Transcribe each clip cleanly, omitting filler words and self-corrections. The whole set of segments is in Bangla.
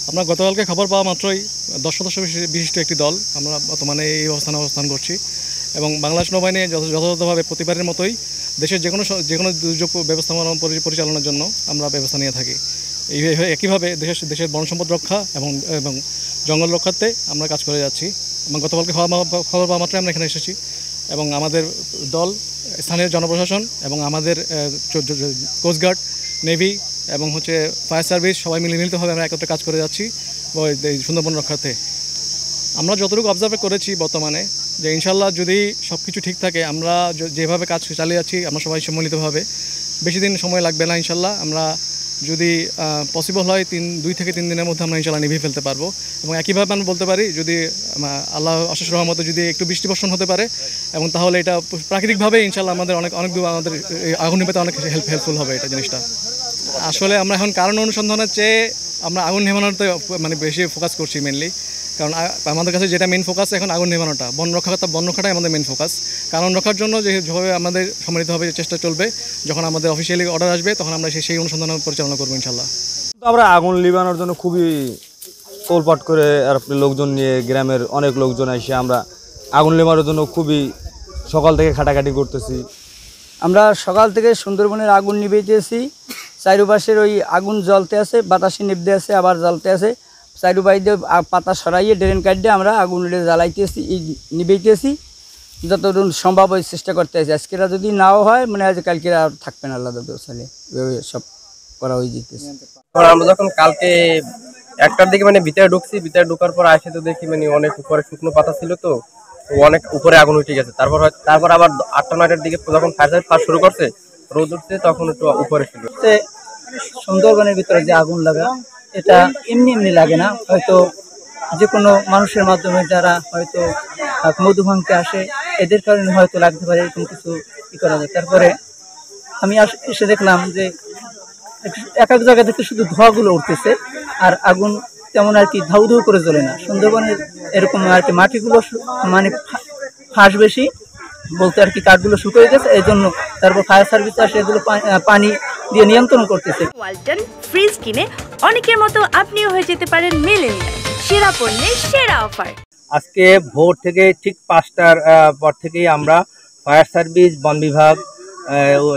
আমরা গতকালকে খবর পাওয়া মাত্রই 10 সদস্য বিশিষ্ট একটি দল আমরা বর্তমানে এই অবস্থান করছি এবং বাংলাদেশ নৌবাহিনী যথাযথভাবে প্রতিবারের মতোই দেশের যে কোনো দুর্যোগ ব্যবস্থাপনা পরিচালনার জন্য আমরা ব্যবস্থা নিয়ে থাকি। একইভাবে দেশের বন সম্পদ রক্ষা এবং জঙ্গল রক্ষার্থে আমরা কাজ করে যাচ্ছি এবং গতকালকে খবর পাওয়া মাত্রই আমরা এখানে এসেছি এবং আমাদের দল, স্থানীয় জনপ্রশাসন এবং আমাদের কোস্টগার্ড, নেভি এবং ফায়ার সার্ভিস সবাই মিলিতভাবে আমরা একত্রে কাজ করে যাচ্ছি এই সুন্দরবন রক্ষার্থে। আমরা যতটুকু অবজার্ভ করেছি বর্তমানে যে ইনশাল্লাহ যদি সব কিছু ঠিক থাকে, আমরা যেভাবে কাজ চালিয়ে যাচ্ছি আমরা সবাই সম্মিলিতভাবে বেশি দিন সময় লাগবে না। ইনশাল্লাহ আমরা যদি পসিবল হয় 2 থেকে 3 দিনের মধ্যে আমরা ইনশাল্লাহ নিভিয়ে ফেলতে পারবো এবং একইভাবে আমরা বলতে পারি যদি আল্লাহ অশেষ রহমতে যদি একটু বৃষ্টি বর্ষণ হতে পারে এবং তাহলে এটা প্রাকৃতিকভাবে ইনশাল্লাহ আমাদের অনেক দূর আমাদের আগুন নিভাতে অনেক হেল্পফুল হবে এটা জিনিসটা। আসলে আমরা এখন কারণ অনুসন্ধানের চেয়ে আমরা আগুন নেভানোতে বেশি ফোকাস করছি মেনলি, কারণ আমাদের কাছে যেটা মেন ফোকাস এখন আগুন নেভানোটা, বন রক্ষাটাই আমাদের মেন ফোকাস। কারণ রক্ষার জন্য যেভাবে আমাদের সম্মিলিতভাবে চেষ্টা চলবে, যখন আমাদের অফিসিয়ালি অর্ডার আসবে তখন আমরা সেই অনুসন্ধান পরিচালনা করবো ইনশাল্লাহ। আমরা আগুন নিভানোর জন্য খুবই তোলপাট করে আর লোকজন নিয়ে গ্রামের অনেক লোকজন এসে আমরা আগুন নেভানোর জন্য খুবই সকাল থেকে খাটাখাটি করতেছি। আমরা সকাল থেকে সুন্দরবনের আগুন নিভাইতেছি, চারুপাশের ওই আগুন জ্বলতে আছে, বাতাসে নিভতে আছে, আবার জ্বলতে আছে, চারুপাশ দিয়ে পাতা সরাইয়ে ড্রেন কাটিয়ে আমরা আগুন জ্বালাইতেছি, নিভাইতেছি, যতদূর সম্ভব ওই চেষ্টা করতে আছে। আজকেরা যদি নাও হয় আজ কালকে আর থাকবে না, আলাদা ব্যবসালে সব করা হয়ে যেতেছে। আমরা যখন কালকে 1টার দিকে ভিতরে ঢুকছি, ভিতরে ঢোকার পর আসে তো দেখি অনেক উপরে শুকনো পাতা ছিল, তো অনেক উপরে আগুন উঠে গেছে। তারপর আবার 8টা-9টার দিকে যখন ফায়ার সার্ভিস শুরু করছে, রোদ উঠছে, তখন একটু উপরে ছিল। সুন্দরবনের ভিতরে যে আগুন লাগা, এটা এমনি লাগে না, হয়তো যে কোনো মানুষের মাধ্যমে যারা হয়তো মধু ভাঙতে আসে এদের কারণে হয়তো লাগতে পারে, এরকম কিছু করা যায়। তারপরে আমি এসে দেখলাম যে এক জায়গা থেকে শুধু ধোঁয়াগুলো উঠতেছে আর আগুন তেমন ধাউ ধাউ করে জ্বলে না। সুন্দরবনের এরকম মাটিগুলো ফাঁস বেশি বলতে কাঠগুলো শুকিয়ে গেছে, এই জন্য তারপর ফায়ার সার্ভিস আসে এগুলো পানি দিয়ে নিয়ন্ত্রণ করতেছে। ওয়ালটন ফ্রিজ কিনে অনেকের মতো আপনিও হয়ে যেতে পারেন মিলেনিয়াল সেরা পণ্যের সেরা অফার। আজকে ভোর থেকে ঠিক 5টার পর থেকেই আমরা ফায়ার সার্ভিস, বন বিভাগ,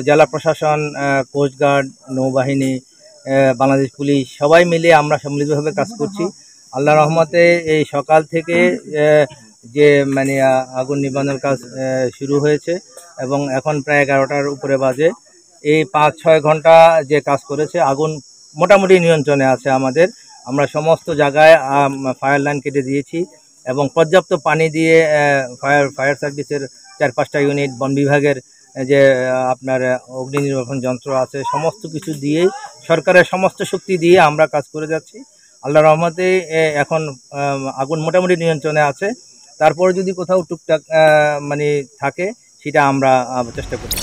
জেলা প্রশাসন, কোস্টগার্ড, নৌবাহিনী, বাংলাদেশ পুলিশ সবাই মিলে আমরা সম্মিলিতভাবে কাজ করছি। আল্লাহ রহমতে এই সকাল থেকে যে আগুন নিবানোর কাজ শুরু হয়েছে এবং এখন প্রায় 11টার উপরে বাজে। এই 5-6 ঘন্টা যে কাজ করেছে, আগুন মোটামুটি নিয়ন্ত্রণে আছে আমাদের। আমরা সমস্ত জায়গায় ফায়ার লাইন কেটে দিয়েছি এবং পর্যাপ্ত পানি দিয়ে ফায়ার সার্ভিসের 4-5টা ইউনিট, বন বিভাগের যে আপনার অগ্নি নির্বাপন যন্ত্র আছে, সমস্ত কিছু দিয়ে সরকারের সমস্ত শক্তি দিয়ে আমরা কাজ করে যাচ্ছি। আল্লাহ রহমতে এখন আগুন মোটামুটি নিয়ন্ত্রণে আছে। তারপরে যদি কোথাও টুকটাক থাকে সেটা আমরা চেষ্টা করছি।